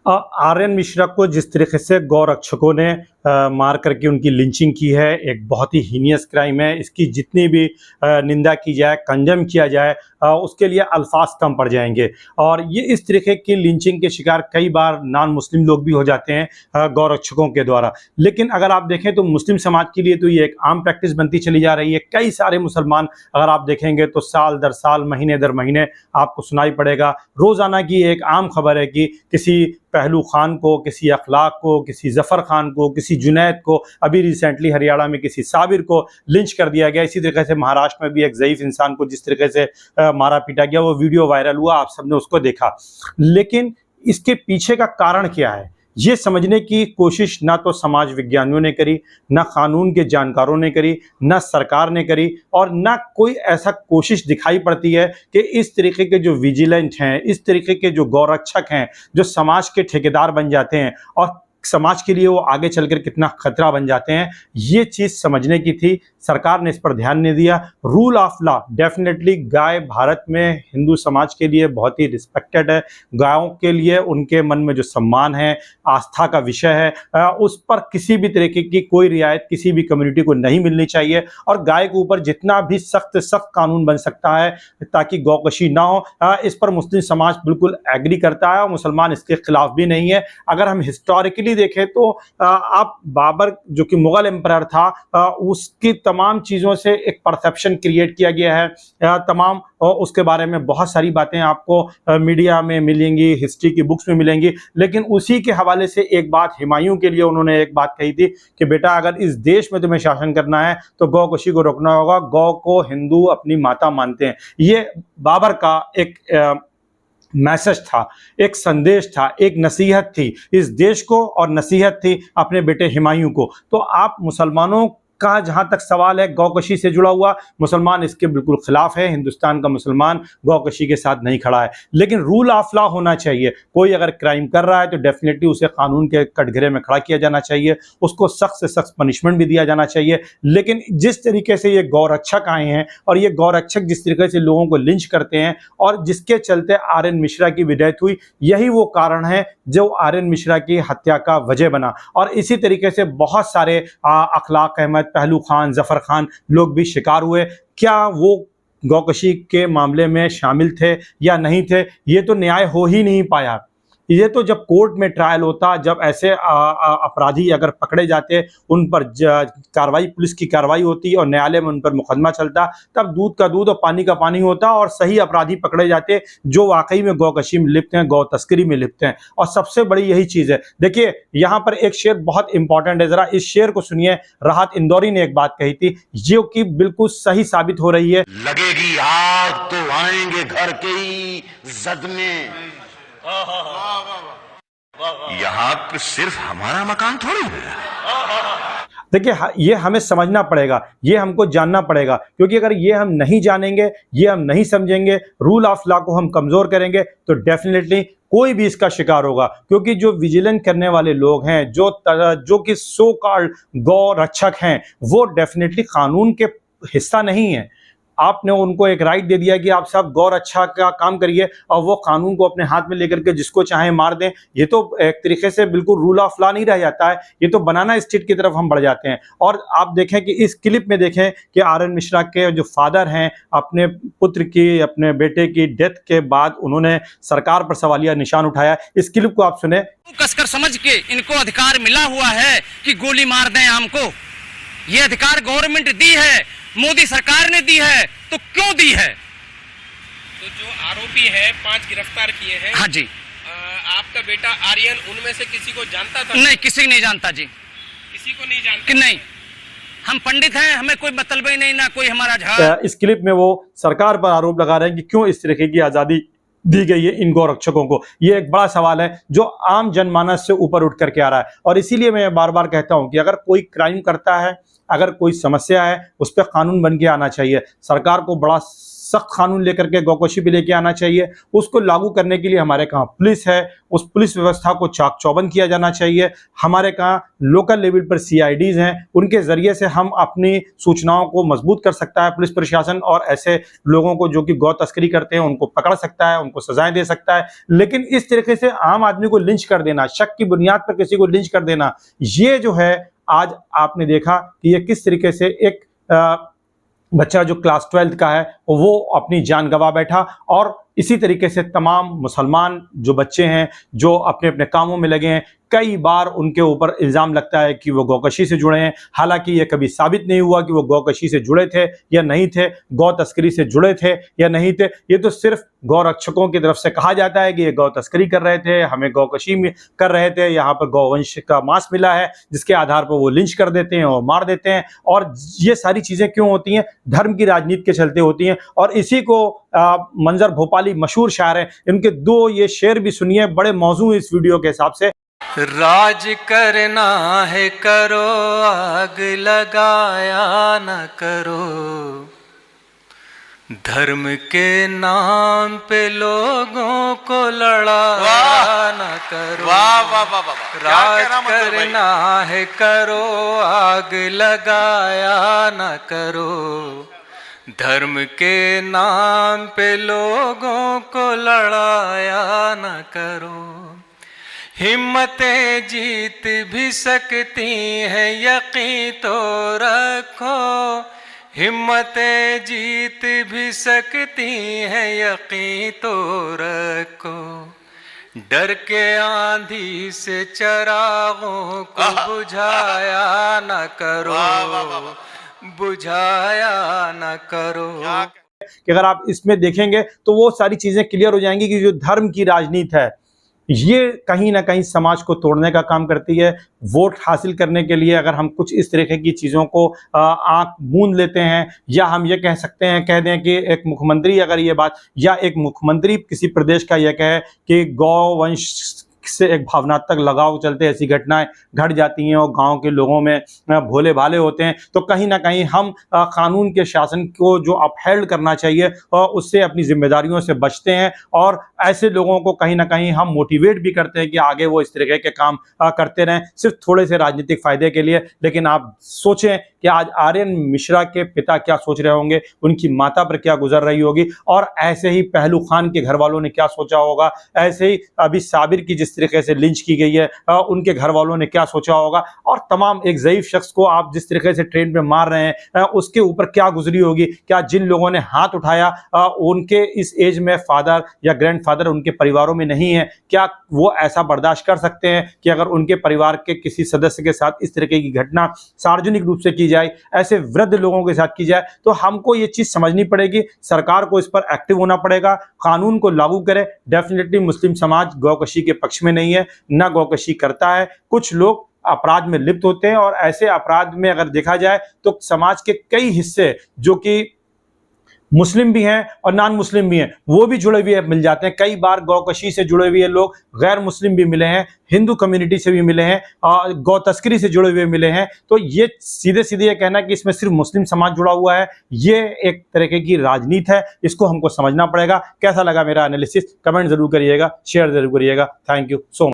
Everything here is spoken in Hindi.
आर्यन मिश्रा को जिस तरीके से गौरक्षकों ने मार करके उनकी लिंचिंग की है, एक बहुत ही हीनियस क्राइम है। इसकी जितनी भी निंदा की जाए, कंडेम किया जाए, उसके लिए अल्फाज कम पड़ जाएंगे। और ये इस तरीके की लिंचिंग के शिकार कई बार नॉन मुस्लिम लोग भी हो जाते हैं गौरक्षकों के द्वारा। लेकिन अगर आप देखें तो मुस्लिम समाज के लिए तो ये एक आम प्रैक्टिस बनती चली जा रही है। कई सारे मुसलमान अगर आप देखेंगे तो साल दर साल, महीने दर महीने आपको सुनाई पड़ेगा। रोज़ाना की एक आम खबर है कि किसी पहलू खान को, किसी अखलाक को, किसी जफ़र खान को, किसी जुनैद को, अभी रिसेंटली हरियाणा में किसी साबिर को लिंच कर दिया गया। इसी तरीके से महाराष्ट्र में भी एक ज़ईफ़ इंसान को जिस तरीके से मारा पीटा गया, वो वीडियो वायरल हुआ, आप सबने उसको देखा। लेकिन इसके पीछे का कारण क्या है, ये समझने की कोशिश ना तो समाज विज्ञानियों ने करी, ना कानून के जानकारों ने करी, ना सरकार ने करी, और ना कोई ऐसा कोशिश दिखाई पड़ती है कि इस तरीके के जो विजिलेंट हैं, इस तरीके के जो गौरक्षक हैं, जो समाज के ठेकेदार बन जाते हैं और समाज के लिए वो आगे चलकर कितना खतरा बन जाते हैं, ये चीज़ समझने की थी। सरकार ने इस पर ध्यान नहीं दिया। रूल ऑफ लॉ डेफिनेटली गाय भारत में हिंदू समाज के लिए बहुत ही रिस्पेक्टेड है। गायों के लिए उनके मन में जो सम्मान है, आस्था का विषय है, उस पर किसी भी तरीके की कोई रियायत किसी भी कम्युनिटी को नहीं मिलनी चाहिए। और गाय के ऊपर जितना भी सख्त सख्त कानून बन सकता है ताकि गौकशी ना हो, इस पर मुस्लिम समाज बिल्कुल एग्री करता है और मुसलमान इसके खिलाफ भी नहीं है। अगर हम हिस्टोरिकली देखें तो आप बाबर जो कि मुगल एम्परर था, उसकी तमाम चीज़ों से एक परसेप्शन क्रिएट किया गया है। तमाम उसके बारे में बहुत सारी बातें आपको मीडिया में मिलेंगी, हिस्ट्री की बुक्स में मिलेंगी। लेकिन उसी के हवाले से एक बात हिमायूं के लिए उन्होंने एक बात कही थी कि बेटा अगर इस देश में तुम्हें शासन करना है तो गौकशी को रोकना होगा। गौ को हिंदू अपनी माता मानते हैं। ये बाबर का एक मैसेज था, एक संदेश था, एक नसीहत थी इस देश को और नसीहत थी अपने बेटे हुमायूं को। तो आप मुसलमानों का जहां तक सवाल है गौकशी से जुड़ा हुआ, मुसलमान इसके बिल्कुल खिलाफ है। हिंदुस्तान का मुसलमान गौकशी के साथ नहीं खड़ा है। लेकिन रूल ऑफ लॉ होना चाहिए। कोई अगर क्राइम कर रहा है तो डेफिनेटली उसे कानून के कटघरे में खड़ा किया जाना चाहिए, उसको सख्त से सख्त पनिशमेंट भी दिया जाना चाहिए। लेकिन जिस तरीके से ये गौरक्षक आए हैं और ये गौरक्षक जिस तरीके से लोगों को लिंच करते हैं और जिसके चलते आर्यन मिश्रा की विदायत हुई, यही वो कारण है जो आर्यन मिश्रा की हत्या का वजह बना। और इसी तरीके से बहुत सारे अखलाक अहमद, पहलू खान, जफर खान लोग भी शिकार हुए। क्या वो गौकशी के मामले में शामिल थे या नहीं थे, ये तो न्याय हो ही नहीं पाया। ये तो जब कोर्ट में ट्रायल होता, जब ऐसे अपराधी अगर पकड़े जाते, उन पर कार्रवाई, पुलिस की कार्रवाई होती और न्यायालय में उन पर मुकदमा चलता, तब दूध का दूध और पानी का पानी होता और सही अपराधी पकड़े जाते जो वाकई में गौकशी में लिप्त हैं, गौ तस्करी में लिप्त हैं। और सबसे बड़ी यही चीज़ है। देखिए यहाँ पर एक शेर बहुत इंपॉर्टेंट है, ज़रा इस शेर को सुनिए। राहत इंदौरी ने एक बात कही थी जो कि बिल्कुल सही साबित हो रही है। लगेगी आग तो आएंगे घर के ही जद में। यहाँ सिर्फ हमारा मकान थोड़ी है। देखिए ये हमें समझना पड़ेगा, ये हमको जानना पड़ेगा, क्योंकि अगर ये हम नहीं जानेंगे, ये हम नहीं समझेंगे, रूल ऑफ लॉ को हम कमजोर करेंगे तो डेफिनेटली कोई भी इसका शिकार होगा। क्योंकि जो विजिलेंस करने वाले लोग हैं, जो कि सो कॉल्ड गौ रक्षक हैं, वो डेफिनेटली कानून के हिस्सा नहीं है। आपने उनको एक राइट दे दिया कि आप सब गौ रक्षा का काम करिए और वो कानून को अपने हाथ में लेकर के जिसको चाहे मार दें। ये तो एक तरीके से बिल्कुल रूल ऑफ लॉ नहीं रह जाता है, ये तो बनाना स्टेट की तरफ हम बढ़ जाते हैं। और आप देखें कि इस क्लिप में देखें कि आर्यन मिश्रा के जो फादर हैं, अपने पुत्र की, अपने बेटे की डेथ के बाद उन्होंने सरकार पर सवालिया निशान उठाया। इस क्लिप को आप सुने। कसकर समझ के इनको अधिकार मिला हुआ है कि गोली मार दें हमको। ये अधिकार गवर्नमेंट दी है, मोदी सरकार ने दी है, तो क्यों दी है? तो जो आरोपी है 5 गिरफ्तार किए हैं। हाँ जी। आपका बेटा आर्यन उनमें से किसी को जानता था? नहीं, किसी नहीं जानता जी। किसी को नहीं जानता? कि नहीं, हम पंडित हैं, हमें कोई मतलब ही नहीं, ना कोई हमारा झाड़। इस क्लिप में वो सरकार पर आरोप लगा रहे हैं कि क्यों इस तरीके की आजादी दी गई है इन गौरक्षकों को। ये एक बड़ा सवाल है जो आम जनमानस से ऊपर उठ करके आ रहा है। और इसीलिए मैं बार बार कहता हूं कि अगर कोई क्राइम करता है, अगर कोई समस्या है, उस पर कानून बन के आना चाहिए। सरकार को बड़ा सख्त कानून लेकर के गौकशी भी लेके आना चाहिए। उसको लागू करने के लिए हमारे कहाँ पुलिस है, उस पुलिस व्यवस्था को चाक चौबंद किया जाना चाहिए। हमारे कहाँ लोकल लेवल पर CIDs हैं, उनके जरिए से हम अपनी सूचनाओं को मजबूत कर सकता है पुलिस प्रशासन, और ऐसे लोगों को जो कि गौ तस्करी करते हैं उनको पकड़ सकता है, उनको सजाएं दे सकता है। लेकिन इस तरीके से आम आदमी को लिंच कर देना, शक की बुनियाद पर किसी को लिंच कर देना, ये जो है आज आपने देखा कि ये किस तरीके से एक बच्चा जो क्लास 12th का है वो अपनी जान गंवा बैठा। और इसी तरीके से तमाम मुसलमान जो बच्चे हैं जो अपने अपने कामों में लगे हैं, कई बार उनके ऊपर इल्ज़ाम लगता है कि वो गौकशी से जुड़े हैं, हालांकि ये कभी साबित नहीं हुआ कि वो गौकशी से जुड़े थे या नहीं थे, गौ तस्करी से जुड़े थे या नहीं थे। ये तो सिर्फ गौ रक्षकों की तरफ से कहा जाता है कि ये गौ तस्करी कर रहे थे, हमें गौकशी में कर रहे थे, यहाँ पर गौवंश का मांस मिला है, जिसके आधार पर वो लिंच कर देते हैं और मार देते हैं। और ये सारी चीज़ें क्यों होती हैं? धर्म की राजनीति के चलते होती हैं। और इसी को मंजर भोपाली मशहूर शायर हैं, इनके 2 ये शेर भी सुनिए, बड़े मौजू इस वीडियो के हिसाब से। राज करना है करो, आग लगाया न करो, धर्म के नाम पे लोगों को लड़ाया न करो। वाह वाह वाह वाह, राज करना है करो, आग लगाया न करो, धर्म के नाम पे लोगों को लड़ाया न करो। हिम्मतें जीत भी सकती हैं, यकीन तो रखो, हिम्मतें जीत भी सकती हैं, यकीन तो रखो। डर के आंधी से चरागों को बुझाया न करो, बुझाया न करो। कि अगर आप इसमें देखेंगे तो वो सारी चीजें क्लियर हो जाएंगी कि जो धर्म की राजनीति है ये कहीं ना कहीं समाज को तोड़ने का काम करती है। वोट हासिल करने के लिए अगर हम कुछ इस तरह की चीज़ों को आंख मूंद लेते हैं, या हम ये कह सकते हैं, कह दें कि एक मुख्यमंत्री अगर ये बात, या एक मुख्यमंत्री किसी प्रदेश का ये कहे कि गौवंश से एक भावनात्मक लगाव चलते ऐसी घटनाएं घट जाती हैं और गांव के लोगों में भोले भाले होते हैं, तो कहीं ना कहीं हम कानून के शासन को जो अपहेल्ड करना चाहिए और उससे अपनी जिम्मेदारियों से बचते हैं। और ऐसे लोगों को कहीं ना कहीं हम मोटिवेट भी करते हैं कि आगे वो इस तरीके के काम करते रहें, सिर्फ थोड़े से राजनीतिक फायदे के लिए। लेकिन आप सोचें कि आज आर्यन मिश्रा के पिता क्या सोच रहे होंगे, उनकी माता पर क्या गुजर रही होगी, और ऐसे ही पहलू खान के घर वालों ने क्या सोचा होगा, ऐसे ही अभी साबिर की जिस तरीके से लिंच की गई है उनके घर वालों ने क्या सोचा होगा, और तमाम एक ज़ईफ शख्स को आप जिस तरीके से ट्रेन में मार रहे हैं उसके ऊपर क्या गुजरी होगी। क्या जिन लोगों ने हाथ उठाया उनके इस एज में फादर या ग्रैंडफादर उनके परिवारों में नहीं है? क्या वो ऐसा बर्दाश्त कर सकते हैं कि अगर उनके परिवार के किसी सदस्य के साथ इस तरीके की घटना सार्वजनिक रूप से की जाए, ऐसे वृद्ध लोगों के साथ की जाए? तो हमको ये चीज़ समझनी पड़ेगी, सरकार को इस पर एक्टिव होना पड़ेगा, कानून को लागू करे। डेफिनेटली मुस्लिम समाज गौकशी के पक्ष में नहीं है, ना गौकशी करता है। कुछ लोग अपराध में लिप्त होते हैं, और ऐसे अपराध में अगर देखा जाए तो समाज के कई हिस्से जो कि मुस्लिम भी हैं और नॉन मुस्लिम भी हैं, वो भी जुड़े हुए मिल जाते हैं। कई बार गौकशी से जुड़े हुए लोग गैर मुस्लिम भी मिले हैं, हिंदू कम्युनिटी से भी मिले हैं, और गौ तस्करी से जुड़े हुए मिले हैं। तो ये सीधे सीधे ये कहना कि इसमें सिर्फ मुस्लिम समाज जुड़ा हुआ है, ये एक तरीके की राजनीति है, इसको हमको समझना पड़ेगा। कैसा लगा मेरा एनालिसिस? कमेंट जरूर करिएगा, शेयर जरूर करिएगा। Thank you so much.